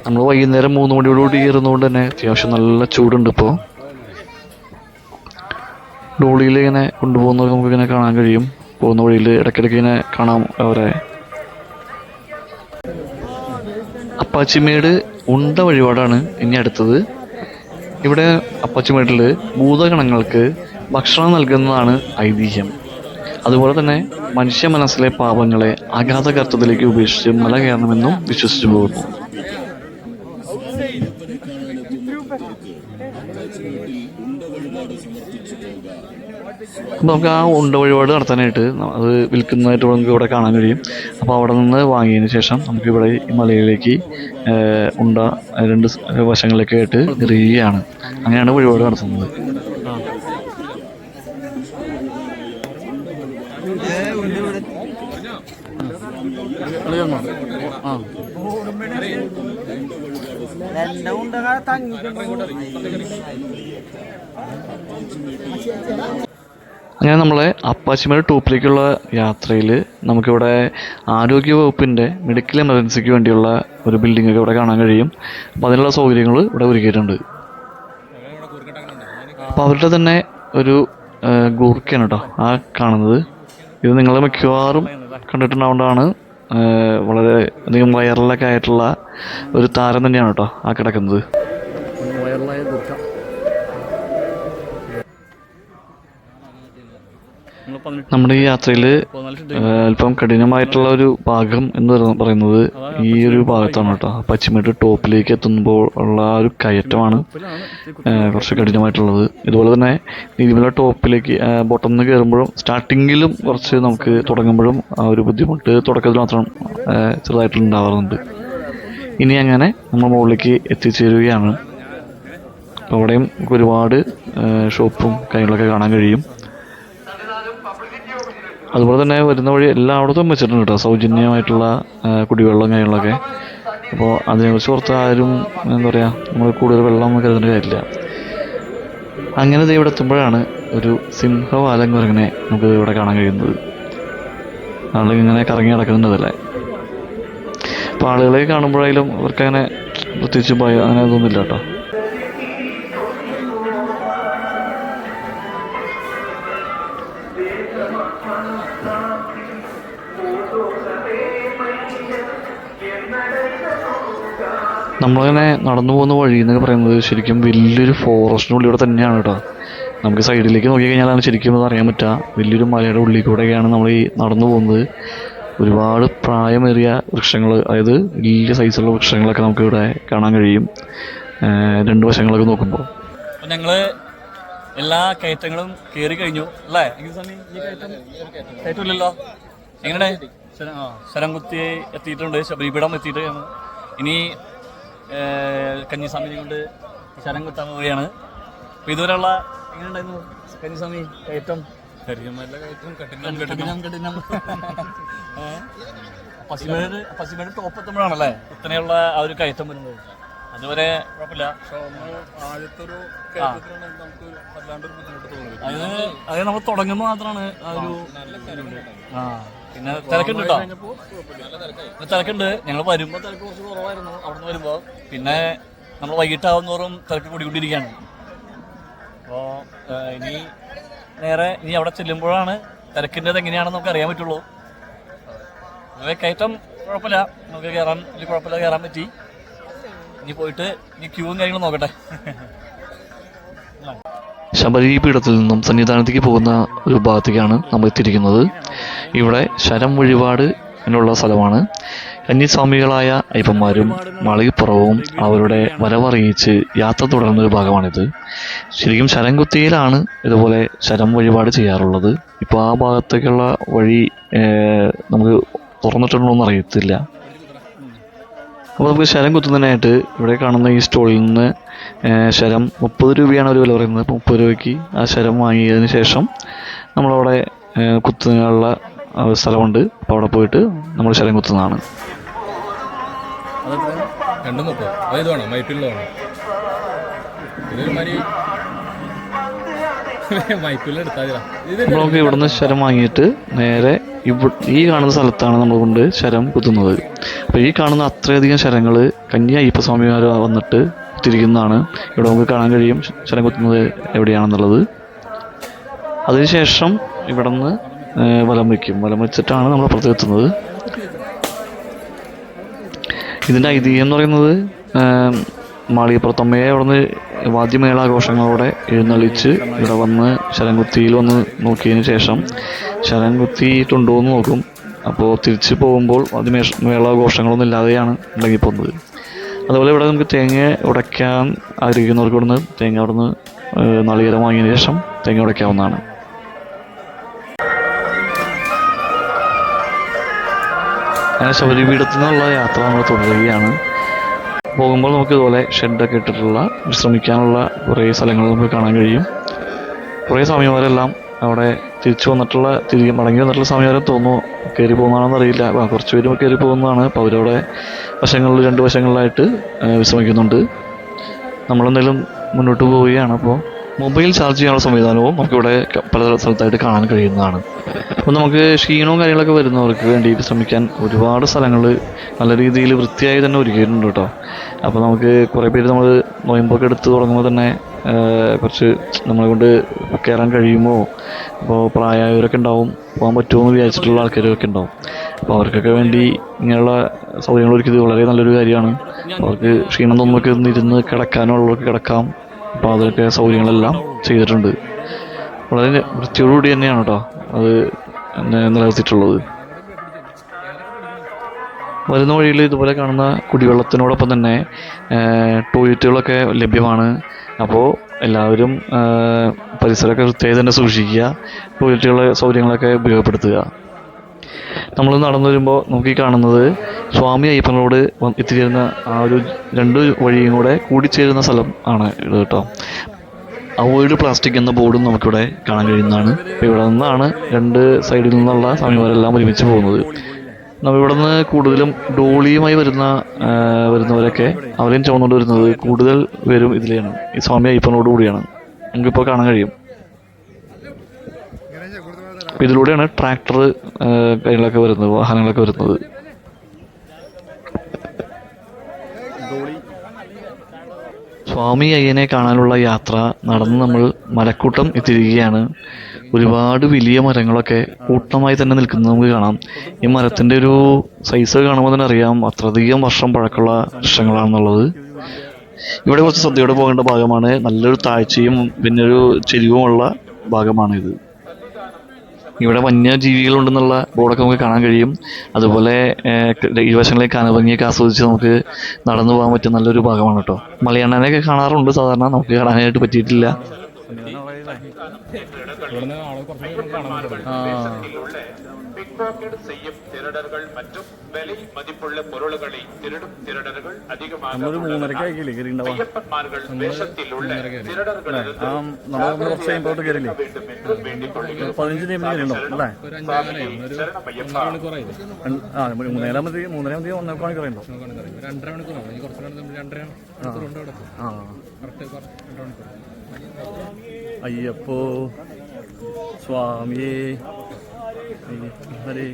നമ്മൾ വൈകുന്നേരം 3 മണിയോടുകൂടി കയറുന്നതുകൊണ്ട് തന്നെ അത്യാവശ്യം നല്ല ചൂടുണ്ട്. ഇപ്പോൾ ഡോളിയിൽ ഇങ്ങനെ കൊണ്ടുപോകുന്നവർക്ക് നമുക്കിങ്ങനെ കാണാൻ കഴിയും. പോകുന്ന വഴിയിൽ ഇടയ്ക്കിടയ്ക്ക് ഇങ്ങനെ കാണാം അവരെ. അപ്പാച്ചിമേട് ഉണ്ട വഴിപാടാണ് ഇനി അടുത്തത്. ഇവിടെ അപ്പാച്ചിമേട്ടിൽ ഭൂതഗണങ്ങൾക്ക് ഭക്ഷണം നൽകുന്നതാണ് ഐതിഹ്യം. അതുപോലെ തന്നെ മനുഷ്യ മനസ്സിലെ പാപങ്ങളെ അഗാധ കർത്തത്തിലേക്ക് ഉപേക്ഷിച്ച് മല കയറണമെന്നും വിശ്വസിച്ചു പോകുന്നു. അപ്പോൾ നമുക്ക് ആ ഉണ്ട വഴിപാട് നടത്താനായിട്ട് അത് വിൽക്കുന്നതായിട്ട് നമുക്ക് ഇവിടെ കാണാൻ കഴിയും. അപ്പോൾ അവിടെ നിന്ന് വാങ്ങിയതിന് ശേഷം നമുക്കിവിടെ ഈ മലയിലേക്ക് ഉണ്ട 2 വശങ്ങളിലേക്ക് ആയിട്ട് എറിയുകയാണ്. അങ്ങനെയാണ് വഴിപാട് നടത്തുന്നത്. അങ്ങനെ നമ്മളെ അപ്പാച്ചിമേട് ടോപ്പിലേക്കുള്ള യാത്രയിൽ നമുക്കിവിടെ ആരോഗ്യവകുപ്പിൻ്റെ മെഡിക്കൽ എമർജൻസിക്ക് വേണ്ടിയുള്ള ഒരു ബിൽഡിങ്ങൊക്കെ ഇവിടെ കാണാൻ കഴിയും. അപ്പോൾ അതിനുള്ള സൗകര്യങ്ങൾ ഇവിടെ ഒരുക്കിയിട്ടുണ്ട്. അപ്പോൾ അവരുടെ തന്നെ ഒരു ഗൂർക്കയാണ് കേട്ടോ ആ കാണുന്നത്. ഇത് നിങ്ങൾ മിക്കവാറും കണ്ടിട്ടുണ്ടാവേണ്ടതാണ്. വളരെ അധികം വൈറലൊക്കെ ആയിട്ടുള്ള ഒരു താരം തന്നെയാണ് കേട്ടോ ആ കിടക്കുന്നത്. വൈറലായ ഗൂർക്ക. നമ്മുടെ ഈ യാത്രയിൽ അല്പം കഠിനമായിട്ടുള്ള ഒരു ഭാഗം എന്ന് പറയുന്നത് ഈ ഒരു ഭാഗത്താണ് കേട്ടോ. പശ്ചിമേട്ട് ടോപ്പിലേക്ക് എത്തുമ്പോൾ ഉള്ള ഒരു കയറ്റമാണ് കുറച്ച് കഠിനമായിട്ടുള്ളത്. ഇതുപോലെ തന്നെ നീലിമല ടോപ്പിലേക്ക് ബോട്ടം നിന്ന് കയറുമ്പോഴും സ്റ്റാർട്ടിങ്ങിലും കുറച്ച് നമുക്ക് തുടങ്ങുമ്പോഴും ആ ഒരു ബുദ്ധിമുട്ട് തുടക്കത്തിൽ മാത്രം ചെറുതായിട്ടുണ്ടാവാറുണ്ട്. ഇനി അങ്ങനെ നമ്മൾ മുകളിലേക്ക് എത്തിച്ചേരുകയാണ്. അപ്പോൾ അവിടെയും ഒരുപാട് ഷോപ്പും കാര്യങ്ങളൊക്കെ കാണാൻ കഴിയും. അതുപോലെ തന്നെ വരുന്ന വഴി എല്ലായിടത്തും വെച്ചിട്ടുണ്ട് കേട്ടോ സൗജന്യമായിട്ടുള്ള കുടിവെള്ളം കാര്യങ്ങളൊക്കെ. അപ്പോൾ അതിനെക്കുറിച്ച് പുറത്ത് ആരും എന്താ പറയുക നമ്മൾ കൂടുതൽ വെള്ളം കരുതേണ്ട കാര്യമില്ല. അങ്ങനെ ഇവിടെ എത്തുമ്പോഴാണ് ഒരു സിംഹവാലൻ കുരങ്ങനെ നമുക്ക് ഇവിടെ കാണാൻ കഴിയുന്നത്. ആളിങ്ങനെ കറങ്ങി നടക്കുന്നുണ്ടല്ലേ. അപ്പോൾ ആളുകളെ കാണുമ്പോഴായാലും അവർക്കങ്ങനെ പ്രത്യേകിച്ച് ഭയം അങ്ങനെ അതൊന്നുമില്ല കേട്ടോ. നമ്മളിങ്ങനെ നടന്നു പോകുന്ന വഴി എന്നൊക്കെ പറയുന്നത് ശരിക്കും വലിയൊരു ഫോറസ്റ്റിനുള്ളിലൂടെ തന്നെയാണ് കേട്ടോ. നമുക്ക് സൈഡിലേക്ക് നോക്കി കഴിഞ്ഞാലാണ് ശരിക്കും അത് അറിയാൻ പറ്റുക. വലിയൊരു മലയുടെ ഉള്ളിൽ കൂടെയൊക്കെയാണ് നമ്മൾ ഈ നടന്നു പോകുന്നത്. ഒരുപാട് പ്രായമേറിയ വൃക്ഷങ്ങൾ, അതായത് വലിയ സൈസുള്ള വൃക്ഷങ്ങളൊക്കെ നമുക്കിവിടെ കാണാൻ കഴിയും രണ്ട് വശങ്ങളൊക്കെ നോക്കുമ്പോൾ. അപ്പം ഞങ്ങൾ എല്ലാ കയറ്റങ്ങളും കയറി കഴിഞ്ഞു അല്ലേ? കയറ്റമില്ലല്ലോ. എങ്ങനെ ശരംകുത്തി എത്തിയിട്ടുണ്ട്, ശബരിപീഠം എത്തിയിട്ട് ഇനി കഞ്ഞിസ്വാമിനെ കൊണ്ട് ശരം കുത്താൻ പോവുകയാണ്. അപ്പോൾ ഇതുവരെയുള്ള എങ്ങനെ ഉണ്ടായിരുന്നു കഞ്ഞിസ്വാമി കയറ്റം? കഠിനം. പശ്ചിമേട് ടോപ്പ് എത്തുമ്പോഴാണല്ലേ ഇത്രയുള്ള ആ ഒരു കയറ്റം വരുന്നത്. അതുവരെ കുഴപ്പമില്ല. ആദ്യത്തെ ഒരു കയറ്റത്തിലാണ് നമുക്ക് വല്ലാണ്ടൊരു ബുദ്ധിമുട്ട് തോന്നുന്നത്. അത് നമ്മൾ തുടങ്ങുമ്പോൾ മാത്രമാണ് ആ ഒരു പിന്നെ തിരക്കുണ്ട് കേട്ടോ. തിരക്കുണ്ട്. ഞങ്ങൾ വരുമ്പോൾ തിരക്ക് കുറച്ച് കുറവായിരുന്നു അവിടെ നിന്ന് വരുമ്പോൾ. പിന്നെ നമ്മൾ വൈകിട്ടാവുന്നോറും തിരക്ക് കൂടിക്കൊണ്ടിരിക്കുകയാണ്. അപ്പോൾ ഇനി അവിടെ ചെല്ലുമ്പോഴാണ് തിരക്കിൻ്റെത് എങ്ങനെയാണെന്ന് നമുക്ക് അറിയാൻ പറ്റുള്ളൂ. കയറ്റം കുഴപ്പമില്ല, നമുക്ക് കയറാൻ വലിയ കുഴപ്പമില്ല, കയറാൻ പറ്റി. ഇനി പോയിട്ട് ക്യൂവും കാര്യങ്ങളും നോക്കട്ടെ. ശബരിപീഠത്തിൽ നിന്നും സന്നിധാനത്തേക്ക് പോകുന്ന ഒരു ഭാഗത്തേക്കാണ് നമ്മൾ എത്തിയിരിക്കുന്നത്. ഇവിടെ ശരം വഴിപാട് എന്നുള്ള സ്ഥലമാണ്. കന്യാസ്വാമികളായ അയ്യപ്പന്മാരും മാളികപ്പുറവും അവരുടെ വരവറിയിച്ച് യാത്ര തുടരുന്ന ഒരു ഭാഗമാണിത്. ശരിക്കും ശരംകുത്തിയിലാണ് ഇതുപോലെ ശരം വഴിപാട് ചെയ്യാറുള്ളത്. ഇപ്പോൾ ആ ഭാഗത്തേക്കുള്ള വഴി നമുക്ക് തുറന്നിട്ടുണ്ടോ എന്ന് അറിയത്തില്ല. അപ്പോൾ നമുക്ക് ശരം കുത്തുന്നതിനായിട്ട് ഇവിടെ കാണുന്ന ഈ സ്റ്റോളിൽ നിന്ന് ശരം 30 രൂപയാണ് അവർ വില പറയുന്നത്. അപ്പോൾ 30 രൂപയ്ക്ക് ആ ശരം വാങ്ങിയതിന് ശേഷം നമ്മളവിടെ കുത്തുന്നതിനുള്ള സ്ഥലമുണ്ട്. അപ്പോൾ അവിടെ പോയിട്ട് നമ്മൾ ശരം കുത്തുന്നതാണ്. നമുക്ക് ഇവിടുന്ന് ശരം വാങ്ങിയിട്ട് നേരെ ഈ കാണുന്ന സ്ഥലത്താണ് നമ്മൾ കൊണ്ട് ശരം കുത്തുന്നത്. അപ്പോൾ ഈ കാണുന്ന അത്രയധികം ശരങ്ങൾ കന്യ അയ്യപ്പസ്വാമിമാർ വന്നിട്ട് കുത്തിരിക്കുന്നതാണ്. ഇവിടെ നമുക്ക് കാണാൻ കഴിയും ശരം കുത്തുന്നത് എവിടെയാണെന്നുള്ളത്. അതിനുശേഷം ഇവിടെ നിന്ന് വലം വയ്ക്കും. വലം വെച്ചിട്ടാണ് നമ്മൾ അപ്പുറത്ത് എത്തുന്നത്. ഇതിൻ്റെ ഐതിഹ്യം എന്ന് പറയുന്നത് മാളികപ്പുറത്തമ്മയെ അവിടെ നിന്ന് വാദ്യമേളാഘോഷങ്ങളോടെ എഴുന്നള്ളിച്ച് ഇവിടെ വന്ന് ശരംകുത്തിയിൽ വന്ന് നോക്കിയതിന് ശേഷം ശരം കുത്തിയിട്ടുണ്ടോ എന്ന് നോക്കും. അപ്പോൾ തിരിച്ച് പോകുമ്പോൾ വാദ്യമേളാഘോഷങ്ങളൊന്നും ഇല്ലാതെയാണ് ഉണ്ടാക്കി പോകുന്നത്. അതുപോലെ ഇവിടെ നമുക്ക് തേങ്ങ ഉടയ്ക്കാൻ ആഗ്രഹിക്കുന്നവർക്ക് ഇവിടുന്ന് തേങ്ങ അവിടെ നിന്ന് നാളികേരം വാങ്ങിയതിന് ശേഷം തേങ്ങ ഉടയ്ക്കാവുന്നതാണ്. അങ്ങനെ ശബരിപീഠത്തിൽ നിന്നുള്ള യാത്ര നമ്മൾ തുടരുകയാണ്. പോകുമ്പോൾ നമുക്ക് ഇതുപോലെ ഷെഡൊക്കെ ഇട്ടിട്ടുള്ള വിശ്രമിക്കാനുള്ള കുറേ സ്ഥലങ്ങൾ നമുക്ക് കാണാൻ കഴിയും. കുറേ സ്വാമിമാരെല്ലാം അവിടെ തിരികെ മടങ്ങി വന്നിട്ടുള്ള സ്വാമിമാരെ തോന്നുന്നു കയറി പോകുന്നതാണെന്ന് അറിയില്ല. കുറച്ച് പേരും കയറി പോകുന്നതാണ്. അപ്പോൾ അവരവിടെ വശങ്ങളിൽ 2 വശങ്ങളിലായിട്ട് വിശ്രമിക്കുന്നുണ്ട്. നമ്മളെന്തെങ്കിലും മുന്നോട്ട് പോവുകയാണ്. അപ്പോൾ മൊബൈൽ ചാർജ് ചെയ്യാനുള്ള സംവിധാനവും നമുക്കിവിടെ പല സ്ഥലത്തായിട്ട് കാണാൻ കഴിയുന്നതാണ്. അപ്പോൾ നമുക്ക് ക്ഷീണവും കാര്യങ്ങളൊക്കെ വരുന്നവർക്ക് വേണ്ടി വിശ്രമിക്കാൻ ഒരുപാട് സ്ഥലങ്ങൾ നല്ല രീതിയിൽ വൃത്തിയായി തന്നെ ഒരുക്കിയിട്ടുണ്ട് കേട്ടോ. അപ്പോൾ നമുക്ക് കുറേ പേര് നമ്മൾ നൊയമ്പൊക്കെ എടുത്ത് തുടങ്ങുമ്പോൾ തന്നെ കുറച്ച് നമ്മളെ കൊണ്ട് കയറാൻ കഴിയുമോ, അപ്പോൾ പ്രായമായവരൊക്കെ ഉണ്ടാവും, പോകാൻ പറ്റുമോ എന്ന് വിചാരിച്ചിട്ടുള്ള ആൾക്കാരൊക്കെ ഉണ്ടാവും. അപ്പോൾ അവർക്കൊക്കെ വേണ്ടി ഇങ്ങനെയുള്ള സൗകര്യങ്ങൾ ഒരുക്കിയത് വളരെ നല്ലൊരു കാര്യമാണ്. അവർക്ക് ക്ഷീണം തോന്നുന്നൊക്കെ ഇരുന്ന് കിടക്കാനുള്ളവർക്ക് കിടക്കാം. അപ്പോൾ അതൊക്കെ സൗകര്യങ്ങളെല്ലാം ചെയ്തിട്ടുണ്ട്. വളരെ വൃത്തിയോടുകൂടി തന്നെയാണ് കേട്ടോ അത് നിലനിർത്തിയിട്ടുള്ളത്. വരുന്ന വഴിയിൽ ഇതുപോലെ കാണുന്ന കുടിവെള്ളത്തിനോടൊപ്പം തന്നെ ടോയ്ലറ്റുകളൊക്കെ ലഭ്യമാണ്. അപ്പോൾ എല്ലാവരും പരിസരമൊക്കെ വൃത്തിയായി തന്നെ സൂക്ഷിക്കുക, ടോയ്ലറ്റുകളെ സൗകര്യങ്ങളൊക്കെ ഉപയോഗപ്പെടുത്തുക. നമ്മൾ നടന്നു വരുമ്പോൾ നമുക്ക് ഈ കാണുന്നത് സ്വാമി അയ്യപ്പനോട് എത്തിച്ചേരുന്ന ആ ഒരു 2 വഴിയും കൂടെ കൂടിച്ചേരുന്ന സ്ഥലം ആണ് ഇത് കേട്ടോ. അവോയ്ഡ് പ്ലാസ്റ്റിക് എന്ന ബോർഡും നമുക്കിവിടെ കാണാൻ കഴിയുന്നതാണ്. അപ്പോൾ ഇവിടെ നിന്നാണ് 2 സൈഡിൽ നിന്നുള്ള സ്വാമിമാരെല്ലാം ഒരുമിച്ച് പോകുന്നത്. നമ്മളിവിടെ നിന്ന് കൂടുതലും ഡോളിയുമായി വരുന്നവരൊക്കെ അവരെയും ചുമന്നുകൊണ്ട് വരുന്നത് കൂടുതൽ പേരും ഇതിലെയാണ്, ഈ സ്വാമി അയ്യപ്പനോട് കൂടിയാണ് നമുക്കിപ്പോൾ കാണാൻ കഴിയും. അപ്പോൾ ഇതിലൂടെയാണ് ട്രാക്ടർ കാര്യങ്ങളൊക്കെ വരുന്നത്, വാഹനങ്ങളൊക്കെ വരുന്നത്. സ്വാമി അയ്യനെ കാണാനുള്ള യാത്ര നടന്ന് നമ്മൾ മലക്കൂട്ടം എത്തിയിരിക്കുകയാണ്. ഒരുപാട് വലിയ മരങ്ങളൊക്കെ കൂട്ടമായി തന്നെ നിൽക്കുന്നത് നമുക്ക് കാണാം. ഈ മരത്തിൻ്റെ ഒരു സൈസ് കാണുമ്പോൾ തന്നെ അറിയാം അത്രയധികം വർഷം പഴക്കമുള്ള വൃക്ഷങ്ങളാണെന്നുള്ളത്. ഇവിടെ കുറച്ച് ശ്രദ്ധയോടെ പോകേണ്ട ഭാഗമാണ്. നല്ലൊരു താഴ്ചയും പിന്നെ ഒരു ചെരിവുമുള്ള ഭാഗമാണിത്. ഇവിടെ വന്യജീവികളുണ്ടെന്നുള്ള ബോർഡൊക്കെ നമുക്ക് കാണാൻ കഴിയും. അതുപോലെ ഇരുവശങ്ങളിലെ കാനഭംഗിയൊക്കെ ആസ്വദിച്ച് നമുക്ക് നടന്നു പോകാൻ പറ്റിയ നല്ലൊരു ഭാഗമാണ് കേട്ടോ. മലയണ്ണനെയൊക്കെ കാണാറുണ്ട് സാധാരണ, നമുക്ക് കാണാനായിട്ട് പറ്റിയിട്ടില്ല. ഇവിടുന്ന് ആളെ കുറച്ച് കാണാൻ പറ്റും. பிக்பாக்கெட் செய்யும் திருடர்கள் மற்றும் விலை மதிப்புள்ள பொருள்களை திருடும் திருடர்கள் அதிகமாக ஐயப்பன்மார்கள் வேஷத்தில் உள்ள திருடர்களிலிருந்து അയ്യപ്പോ സ്വാമിയേ ഹരേ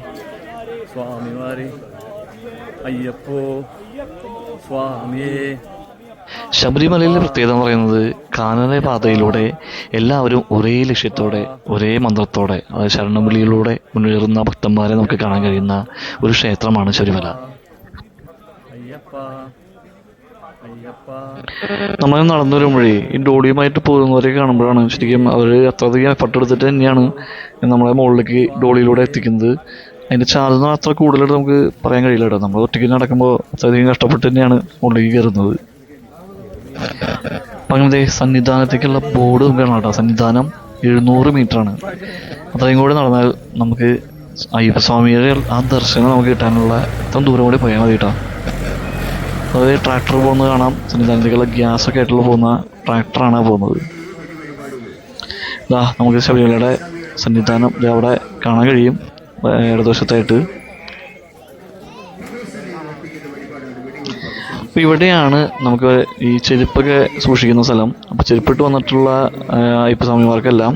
സ്വാമിമാരെ അയ്യപ്പോ സ്വാമിയേ. ശബരിമലയിലെ പ്രത്യേകത എന്ന് പറയുന്നത് കാനന പാതയിലൂടെ എല്ലാവരും ഒരേ ലക്ഷ്യത്തോടെ ഒരേ മന്ത്രത്തോടെ അതായത് ശരണവിളിയിലൂടെ മുന്നേറുന്ന ഭക്തന്മാരെ നമുക്ക് കാണാൻ കഴിയുന്ന ഒരു ക്ഷേത്രമാണ് ശബരിമല. നമ്മൾ നടന്നു വരുമ്പോഴേ ഈ ഡോളിയുമായിട്ട് പോകുന്നവരെ കാണുമ്പോഴാണ് ശരിക്കും അവർ അത്രയധികം എഫർട്ട് എടുത്തിട്ട് തന്നെയാണ് നമ്മളെ മുകളിലേക്ക് ഡോളിയിലൂടെ എത്തിക്കുന്നത്. അതിൻ്റെ ചാർജ് അത്ര കൂടുതലായിട്ട് നമുക്ക് പറയാൻ കഴിയില്ല കേട്ടോ. നമ്മൾ ഒറ്റയ്ക്ക് നടക്കുമ്പോൾ അത്രയധികം കഷ്ടപ്പെട്ട് തന്നെയാണ് മുകളിലേക്ക് കയറുന്നത്. അപ്പം അങ്ങനത്തെ സന്നിധാനത്തേക്കുള്ള ബോർഡ് നമുക്ക് കാണാം കേട്ടോ. സന്നിധാനം 700 മീറ്ററാണ്. അത്രയും കൂടി നടന്നാൽ നമുക്ക് അയ്യപ്പസ്വാമിയുടെ ആ ദർശനം നമുക്ക് കിട്ടാനുള്ള എത്ര ദൂരം കൂടി പോയാൽ മതി കേട്ടോ. അതായത് ട്രാക്ടർ പോകുന്നത് കാണാം. സന്നിധാനത്തേക്കുള്ള ഗ്യാസൊക്കെ ആയിട്ടുള്ള പോകുന്ന ട്രാക്ടറാണ് പോകുന്നത്. ഇതാ നമുക്ക് ശബരിമലയുടെ സന്നിധാനം അവിടെ കാണാൻ കഴിയും ഇടതുവശത്തായിട്ട്. അപ്പോൾ ഇവിടെയാണ് നമുക്ക് ഈ ചെരുപ്പൊക്കെ സൂക്ഷിക്കുന്ന സ്ഥലം. അപ്പോൾ ചെരുപ്പിട്ട് വന്നിട്ടുള്ള അയ്യപ്പസ്വാമിമാർക്കെല്ലാം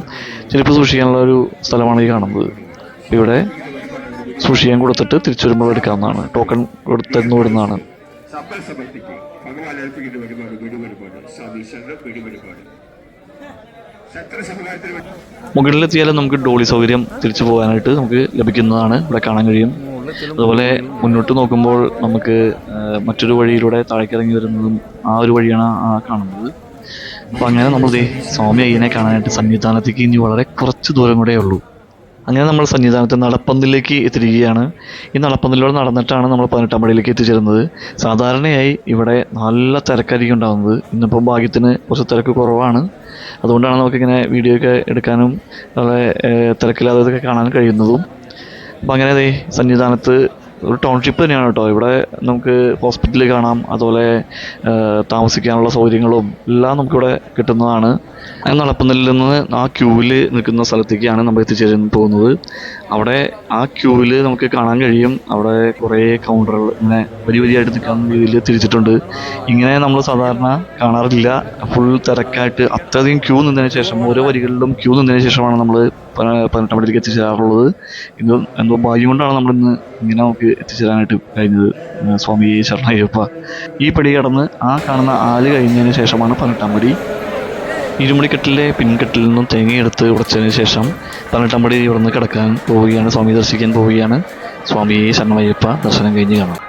ചെരുപ്പ് സൂക്ഷിക്കാനുള്ള ഒരു സ്ഥലമാണ് ഈ കാണുന്നത്. ഇവിടെ സൂക്ഷിക്കാൻ കൊടുത്തിട്ട് തിരിച്ചു വരുമ്പോൾ എടുക്കാവുന്നതാണ്. ടോക്കൺ കൊടുത്തിരുന്ന് വിടുന്നതാണ്. സഫൽ സമർപ്പിക്കും ഭഗവാൻ ഏൽപ്പിക്കുന്ന വഴിപാട് വീടുവഴിപാട് സ്വാമി ശരണം വീടുവഴിപാട് ശത്രുസംഹാരത്തിന് മുകളിലെത്തിയാലും നമുക്ക് ഡോളി സൗകര്യം തിരിച്ചു പോകാനായിട്ട് നമുക്ക് ലഭിക്കുന്നതാണ്. ഇവിടെ കാണാൻ കഴിയും. അതുപോലെ മുന്നോട്ട് നോക്കുമ്പോൾ നമുക്ക് മറ്റൊരു വഴിയിലൂടെ താഴേക്കിറങ്ങി വരുന്നതും ആ ഒരു വഴിയാണ് ആ കാണുന്നത്. അപ്പോൾ അങ്ങനെ നമ്മൾ സ്വാമി അയ്യനെ കാണാനായിട്ട് സന്നിധാനത്തേക്ക് ഇനി വളരെ കുറച്ച് ദൂരം കൂടെ ഉള്ളൂ. അങ്ങനെ നമ്മൾ സന്നിധാനത്തെ നടപ്പന്തലിലേക്ക് എത്തിയിരിക്കുകയാണ്. ഈ നടപ്പന്തലിലൂടെ നടന്നിട്ടാണ് നമ്മൾ 18-ാം പടിയിലേക്ക് എത്തിച്ചേരുന്നത്. സാധാരണയായി ഇവിടെ നല്ല തിരക്കായിരിക്കും ഉണ്ടാകുന്നത്. ഇന്നിപ്പം ഭാഗ്യത്തിന് കുറച്ച് തിരക്ക് കുറവാണ്. അതുകൊണ്ടാണ് നമുക്കിങ്ങനെ വീഡിയോ ഒക്കെ എടുക്കാനും വളരെ തിരക്കില്ലാതെ ഇതൊക്കെ കാണാൻ കഴിയുന്നതും. അപ്പം അങ്ങനെ സന്നിധാനത്ത് ഒരു ടൗൺഷിപ്പ് തന്നെയാണ് കേട്ടോ. ഇവിടെ നമുക്ക് ഹോസ്പിറ്റൽ കാണാം. അതുപോലെ താമസിക്കാനുള്ള സൗകര്യങ്ങളും എല്ലാം നമുക്കിവിടെ കിട്ടുന്നതാണ്. അങ്ങനെ നടപ്പന്തലിൽ നിന്ന് ആ ക്യൂവിൽ നിൽക്കുന്ന സ്ഥലത്തേക്കാണ് നമ്മൾ എത്തിച്ചേരാൻ പോകുന്നത്. അവിടെ ആ ക്യൂവിൽ നമുക്ക് കാണാൻ കഴിയും. അവിടെ കുറേ കൗണ്ടറുകൾ ഇങ്ങനെ വരിയായിട്ട് നിൽക്കാൻ രീതിയിൽ തിരിച്ചിട്ടുണ്ട്. ഇങ്ങനെ നമ്മൾ സാധാരണ കാണാറില്ല. ഫുൾ തിരക്കായിട്ട് അത്രയധികം ക്യൂ നിന്നതിന് ശേഷം ഓരോ വരികളിലും ക്യൂ നിന്നതിന് ശേഷമാണ് നമ്മൾ 18-ാം പടിയിലേക്ക് എത്തിച്ചേരാറുള്ളത്. എന്തോ ഭാഗ്യം കൊണ്ടാണ് നമ്മളിന്ന് ഇങ്ങനെ നമുക്ക് എത്തിച്ചേരാനായിട്ട് കഴിഞ്ഞത്. സ്വാമി ശരണയ്യപ്പ. ഈ പടി കടന്ന് ആ കാണുന്ന ആല് കഴിഞ്ഞതിന് ശേഷമാണ് 18-ാം പടി. ഇരുമുടിക്കെട്ടിലെ പിൻകെട്ടിൽ നിന്നും തേങ്ങയെടുത്ത് ഉടച്ചതിന് ശേഷം 18-ാം പടി ഇവിടെ നിന്ന് കിടക്കാൻ പോവുകയാണ്. സ്വാമി ദർശിക്കാൻ പോവുകയാണ്. സ്വാമി ശരണയ്യപ്പ ദർശനം കഴിഞ്ഞ് കാണാം.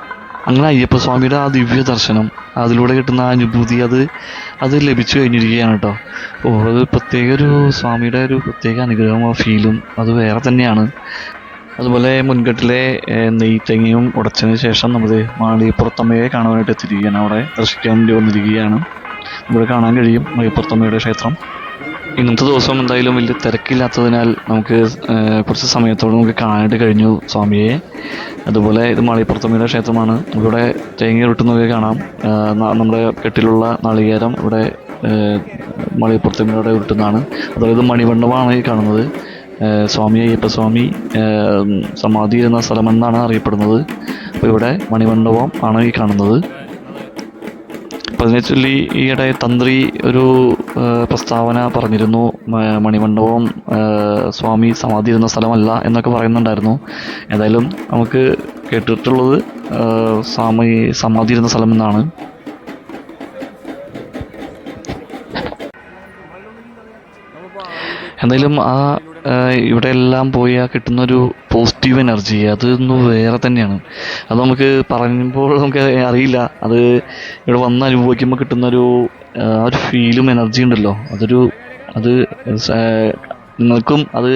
അങ്ങനെ അയ്യപ്പസ്വാമിയുടെ ആ ദിവ്യ ദർശനം, അതിലൂടെ കിട്ടുന്ന ആ അനുഭൂതി അത് ലഭിച്ചു കഴിഞ്ഞിരിക്കുകയാണ് കേട്ടോ. അത് പ്രത്യേക ഒരു സ്വാമിയുടെ ഒരു പ്രത്യേക അനുഗ്രഹവും ആ ഫീലും അത് വേറെ തന്നെയാണ്. അതുപോലെ മുൻകെട്ടിലെ നെയ്ത്തേങ്ങയും ഉടച്ചതിന് ശേഷം നമ്മൾ മാളികപ്പുറത്തമ്മയെ കാണുവാനായിട്ട് എത്തിയിരിക്കുകയാണ്. അവിടെ ദർശിക്കാൻ വേണ്ടി വന്നിരിക്കുകയാണ്. ഇവിടെ കാണാൻ കഴിയും മാളികപ്പുറത്തമ്മയുടെ ക്ഷേത്രം. ഇന്നത്തെ ദിവസം എന്തായാലും വലിയ തിരക്കില്ലാത്തതിനാൽ നമുക്ക് കുറച്ച് സമയത്തോടെ നമുക്ക് കാണാനായിട്ട് കഴിഞ്ഞു സ്വാമിയെ. അതുപോലെ ഇത് മാളികപ്പുറത്തമ്മയുടെ ക്ഷേത്രമാണ്. ഇവിടെ തേങ്ങ ഉരുട്ടുന്നതൊക്കെ കാണാം. നമ്മുടെ കെട്ടിലുള്ള നാളികേരം ഇവിടെ മാളികപ്പുറത്തമ്മയുടെ ഉരുട്ടുന്നതാണ്. അതായത് മണിമണ്ഡപമാണ് ഈ കാണുന്നത്. സ്വാമി അയ്യപ്പസ്വാമി സമാധി എന്ന സ്ഥലമെന്നാണ് അറിയപ്പെടുന്നത്. അപ്പോൾ ഇവിടെ മണിമണ്ഡപം ആണ് ഈ കാണുന്നത്. അപ്പോൾ അതിനെ ചൊല്ലി ഈയിടെ തന്ത്രി ഒരു പ്രസ്താവന പറഞ്ഞിരുന്നു. മണിമണ്ഡപം സ്വാമി സമാധി ഇരുന്ന സ്ഥലമല്ല എന്നൊക്കെ പറയുന്നുണ്ടായിരുന്നു. ഏതായാലും നമുക്ക് കേട്ടിട്ടുള്ളത് സ്വാമി സമാധി ഇരുന്ന സ്ഥലം എന്നാണ്. എന്തായാലും ഇവിടെ എല്ലാം പോയി കിട്ടുന്നൊരു പോസിറ്റീവ് എനർജി അതൊന്ന് വേറെ തന്നെയാണ്. അത് നമുക്ക് പറയുമ്പോൾ നമുക്ക് അറിയില്ല. അത് ഇവിടെ വന്ന് അനുഭവിക്കുമ്പോൾ കിട്ടുന്നൊരു ഫീലും എനർജി ഉണ്ടല്ലോ, അത് നിങ്ങൾക്കും അത്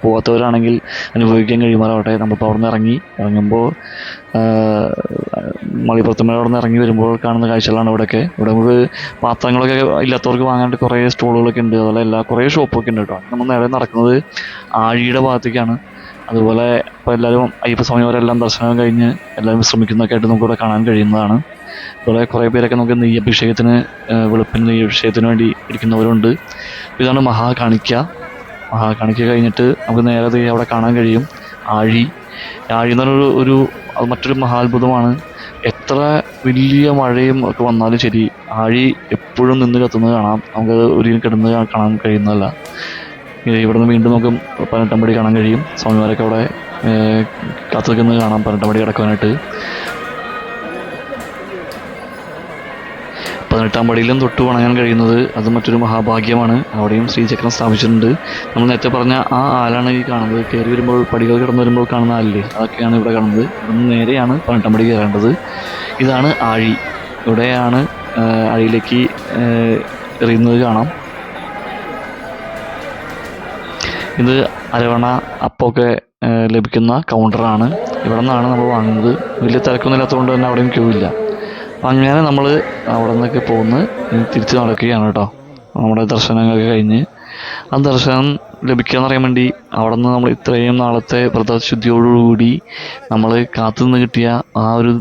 പോകാത്തവരാണെങ്കിൽ അനുഭവിക്കാൻ കഴിയുമാറാവട്ടെ. നമ്മളിപ്പോൾ അവിടെ നിന്ന് ഇറങ്ങുമ്പോൾ മളിപ്പുറത്തുമേലെ അവിടെ നിന്ന് ഇറങ്ങി വരുമ്പോൾ കാണുന്ന കാഴ്ചകളാണ് ഇവിടെയൊക്കെ. ഇവിടെ നമുക്ക് പാത്രങ്ങളൊക്കെ ഇല്ലാത്തവർക്ക് വാങ്ങാണ്ട് കുറേ സ്റ്റോളുകളൊക്കെ ഉണ്ട്, അതുപോലെ കുറേ ഷോപ്പൊക്കെ ഉണ്ട് കേട്ടോ. നമ്മൾ നേരെ നടക്കുന്നത് ആഴിയുടെ ഭാഗത്തേക്കാണ്. അതുപോലെ ഇപ്പോൾ എല്ലാവരും അയ്യപ്പസ്വാമിമാരെല്ലാം ദർശനം കഴിഞ്ഞ് എല്ലാവരും വിശ്രമിക്കുന്നതൊക്കെ ആയിട്ട് നമുക്കിവിടെ കാണാൻ കഴിയുന്നതാണ്. അതുപോലെ കുറേ പേരൊക്കെ നമുക്ക് നെയ്യഭിഷേകത്തിന് വെളുപ്പിന് നെയ്യഭിഷേകത്തിന് വേണ്ടി ഇരിക്കുന്നവരുണ്ട്. ഇതാണ് മഹാകാണിക്ക കഴിഞ്ഞിട്ട് നമുക്ക് നേരെ അവിടെ കാണാൻ കഴിയും ആഴി എന്ന് പറഞ്ഞൊരു മറ്റൊരു മഹാത്ഭുതമാണ്. എത്ര വലിയ മഴയും ഒക്കെ വന്നാലും ശരി ആഴി എപ്പോഴും നിന്ന് കത്തുന്നത് കാണാം. നമുക്കത് ഒരിക്കലും കിടന്ന് കാണാൻ കഴിയുന്നതല്ല. ഇവിടെ നിന്ന് വീണ്ടും നമുക്ക് 18 പടി കാണാൻ കഴിയും. സ്വാമിമാരൊക്കെ അവിടെ കാത്തു നിൽക്കുന്നത് കാണാം 18 പടി കിടക്കാനായിട്ട്. 18 പടിയിലും തൊട്ട് വണങ്ങാൻ കഴിയുന്നത് അത് മറ്റൊരു മഹാഭാഗ്യമാണ്. അവിടെയും ശ്രീചക്രം സ്ഥാപിച്ചിട്ടുണ്ട്. നമ്മൾ നേരത്തെ പറഞ്ഞ ആ ആലാണ് ഈ കാണുന്നത്. കയറി വരുമ്പോൾ പടികൾ കിടന്നു വരുമ്പോൾ കാണുന്ന ആലില്ലേ, അതൊക്കെയാണ് ഇവിടെ കാണുന്നത്. ഇവിടുന്ന് നേരെയാണ് 18 പടി കയറേണ്ടത്. ഇതാണ് ആഴി. ഇവിടെയാണ് ആഴിയിലേക്ക് എറിയുന്നത് കാണാം. ഇത് അരവണ അപ്പമൊക്കെ ലഭിക്കുന്ന കൗണ്ടറാണ്. ഇവിടെ നിന്നാണ് നമ്മൾ വാങ്ങുന്നത്. വലിയ തിരക്കൊന്നും ഇല്ലാത്തതുകൊണ്ട് തന്നെ അവിടെയും ക്യൂ ഇല്ല. അപ്പം അങ്ങനെ നമ്മൾ അവിടെ നിന്നൊക്കെ പോകുന്ന തിരിച്ച് നടക്കുകയാണ് കേട്ടോ. നമ്മുടെ ദർശനങ്ങളൊക്കെ കഴിഞ്ഞ് ആ ദർശനം ലഭിക്കുകയെന്ന് പറയാൻ വേണ്ടി അവിടെ നിന്ന് നമ്മൾ ഇത്രയും നാളത്തെ വ്രതശുദ്ധിയോടുകൂടി നമ്മൾ കാത്തു നിന്ന് കിട്ടിയ ആ ഒരു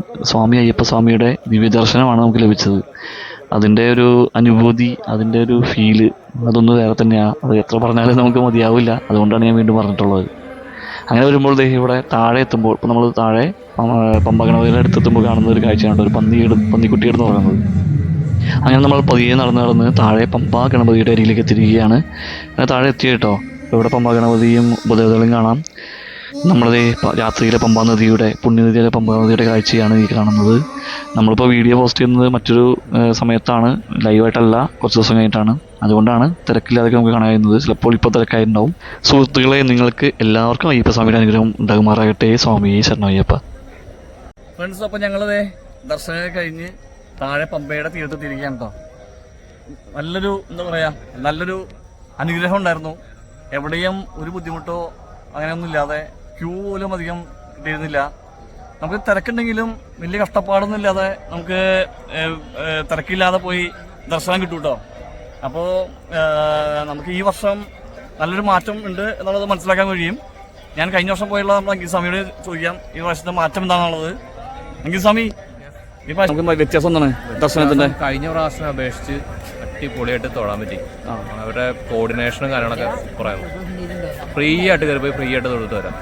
അയ്യപ്പസ്വാമിയുടെ ദിവ്യദർശനമാണ് നമുക്ക് ലഭിച്ചത്. അതിൻ്റെ ഒരു അനുഭൂതി, അതിൻ്റെ ഒരു ഫീല് അതൊന്നും വേറെ തന്നെയാണ്. അത് എത്ര പറഞ്ഞാലും നമുക്ക് മതിയാവില്ല. അതുകൊണ്ടാണ് ഞാൻ വീണ്ടും പറഞ്ഞിട്ടുള്ളത്. അങ്ങനെ വരുമ്പോൾ ഇവിടെ താഴെ എത്തുമ്പോൾ, ഇപ്പോൾ നമ്മൾ താഴെ പമ്പഗണപതിയുടെ അടുത്തെത്തുമ്പോൾ കാണുന്ന ഒരു കാഴ്ചയാണ് ഒരു പന്നിക്കുട്ടി കിടന്ന് ഉറങ്ങുന്നത്. അങ്ങനെ നമ്മൾ പതിയെ നടന്ന് താഴെ പമ്പാ ഗണപതിയുടെ അരികിലേക്ക് എത്തിയിരിക്കുകയാണ്. അങ്ങനെ താഴെ എത്തിയ കേട്ടോ. ഇവിടെ പമ്പാ ഗണപതിയും ഉപദേവതകളും കാണാം. നമ്മളത് രാത്രിയിലെ പമ്പാ നദിയുടെ പുണ്യനദിയിലെ പമ്പാ നദിയുടെ കാഴ്ചയാണ് ഈ കാണുന്നത്. നമ്മളിപ്പോൾ വീഡിയോ പോസ്റ്റ് ചെയ്യുന്നത് മറ്റൊരു സമയത്താണ്, ലൈവായിട്ടല്ല, കുറച്ച് ദിവസം കഴിഞ്ഞിട്ടാണ്. അതുകൊണ്ടാണ് തിരക്കില്ലാതൊക്കെ നമുക്ക് കാണാൻ കഴിയുന്നത്. ചിലപ്പോൾ ഇപ്പോൾ തിരക്കായിട്ടുണ്ടാവും. സുഹൃത്തുക്കളെ, നിങ്ങൾക്ക് എല്ലാവർക്കും അയ്യപ്പസ്വാമിയുടെ അനുഗ്രഹം ഉണ്ടാകുമാറാകട്ടെ. സ്വാമി ശരണയ്യപ്പ. ഫ്രണ്ട്സ്, അപ്പോൾ ഞങ്ങളത് ദർശനം കഴിഞ്ഞ് താഴെ പമ്പയുടെ തീരത്തെത്തിയിരിക്കുകയാണ് കേട്ടോ. നല്ലൊരു അനുഗ്രഹം ഉണ്ടായിരുന്നു. എവിടെയും ഒരു ബുദ്ധിമുട്ടോ അങ്ങനെയൊന്നും ഇല്ലാതെ ക്യൂ പോലും അധികം കിട്ടിയിരുന്നില്ല. നമുക്ക് തിരക്കുണ്ടെങ്കിലും വലിയ കഷ്ടപ്പാടൊന്നും ഇല്ലാതെ നമുക്ക് തിരക്കില്ലാതെ പോയി ദർശനം കിട്ടും കേട്ടോ. അപ്പോൾ നമുക്ക് ഈ വർഷം നല്ലൊരു മാറ്റം ഉണ്ട് എന്നുള്ളത് മനസ്സിലാക്കാൻ കഴിയും. ഞാൻ കഴിഞ്ഞ വർഷം പോയുള്ള നമ്മുടെ അങ്കിസ്വാമിയോട് ചോദിക്കാം ഈ വർഷത്തെ മാറ്റം എന്താണെന്നുള്ളത്. അങ്കിസ്വാമി, ഈ പ്രാവശ്യം നമുക്ക് വ്യത്യാസം എന്താണ് ദർശനത്തിന്റെ? കഴിഞ്ഞ പ്രാവശ്യം അപേക്ഷിച്ച് അടിപൊളിയായിട്ട് തൊഴാൻ പറ്റി. അവരുടെ കോർഡിനേഷനും കാര്യങ്ങളൊക്കെ കുറവായിരുന്നു. ഫ്രീ ആയിട്ട് കയറി പോയി ഫ്രീ ആയിട്ട് തൊഴുത്ത് വരാം.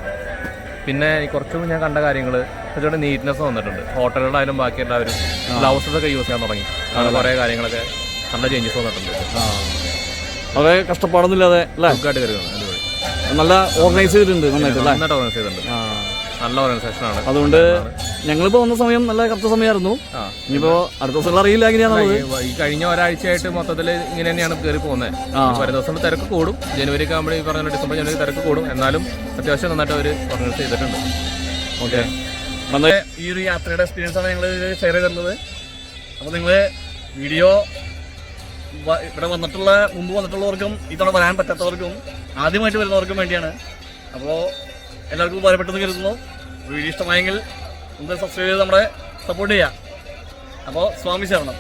പിന്നെ കുറച്ചും ഞാൻ കണ്ട കാര്യങ്ങൾ കുറച്ചുകൂടെ നീറ്റ്നെസ് വന്നിട്ടുണ്ട്. ഹോട്ടലുകളായാലും ബാക്കി എല്ലാവരും ഗ്ലൗസൊക്കെ യൂസ് ചെയ്യാൻ തുടങ്ങി. അങ്ങനെ കുറേ കാര്യങ്ങളൊക്കെ നല്ല ചേഞ്ചസ് വന്നിട്ടുണ്ട്. വളരെ കഷ്ടപ്പാടൊന്നും ഇല്ലാതെ സുഖമായിട്ട് കയറി വന്നു. നല്ല ഓർഗനൈസ് ചെയ്തിട്ടുണ്ട്. നന്നായിട്ട് ഓർഗനൈസ് ചെയ്തിട്ടുണ്ട്. നല്ല ഓർഗനൈസേഷനാണ്. അതുകൊണ്ട് ഞങ്ങളിപ്പോൾ വന്ന സമയം നല്ല കറക്റ്റ് സമയമായിരുന്നു. ഇനിയിപ്പോൾ അടുത്ത ദിവസങ്ങൾ അറിയില്ല എങ്ങനെയാണുള്ളത്. ഈ കഴിഞ്ഞ ഒരാഴ്ചയായിട്ട് മൊത്തത്തിൽ ഇങ്ങനെ തന്നെയാണ് കയറി പോകുന്നത്. വരും ദിവസം തിരക്ക് കൂടും. ജനുവരി ഒക്കെ ആകുമ്പോൾ ഈ പറഞ്ഞ ഡിസംബർ ജനുവരി തിരക്ക് കൂടും. എന്നാലും അത്യാവശ്യം നന്നായിട്ട് അവർ ഓർഗനൈസ് ചെയ്തിട്ടുണ്ട്. ഓക്കെ, ഈ ഒരു യാത്രയുടെ എക്സ്പീരിയൻസ് ആണ് ഞങ്ങൾ ഷെയർ ചെയ്തിട്ടുള്ളത്. അപ്പോൾ നിങ്ങൾ വീഡിയോ ഇവിടെ മുമ്പ് വന്നിട്ടുള്ളവർക്കും ഇതോടെ വരാൻ പറ്റാത്തവർക്കും ആദ്യമായിട്ട് വരുന്നവർക്കും വേണ്ടിയാണ്. അപ്പോൾ എല്ലാവർക്കും ഉപകാരപ്പെട്ടെന്ന് കരുതുന്നു. വീഡിയോ ഇഷ്ടമായെങ്കിൽ ഒന്ന് സബ്സ്ക്രൈബ് ചെയ്ത് നമ്മളെ സപ്പോർട്ട് ചെയ്യാം. അപ്പോൾ സ്വാമി ശരണം.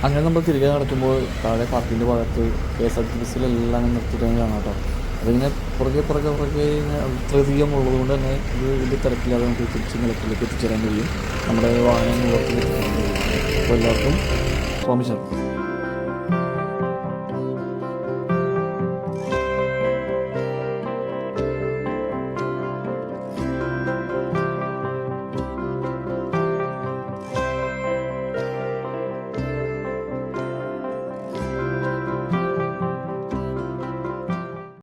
അങ്ങനെ നമ്മൾ തിരികെ നടക്കുമ്പോൾ താഴെ പാർക്കിൻ്റെ ഭാഗത്ത് KSRTCയിലെല്ലാം നിർത്തിയിട്ട് കാണാം കേട്ടോ. അതിങ്ങനെ പുറകെ അത്രയധികം ഉള്ളതുകൊണ്ട് തന്നെ ഇത് വലിയ തിരക്കില്ലാതെ നമുക്ക് തിരിച്ച് നിലക്കിലേക്ക് എത്തിച്ചേരാൻ കഴിയും. നമ്മുടെ വാഹനം നിവർത്തി. അപ്പോൾ എല്ലാവർക്കും സ്വാമി ശരണം.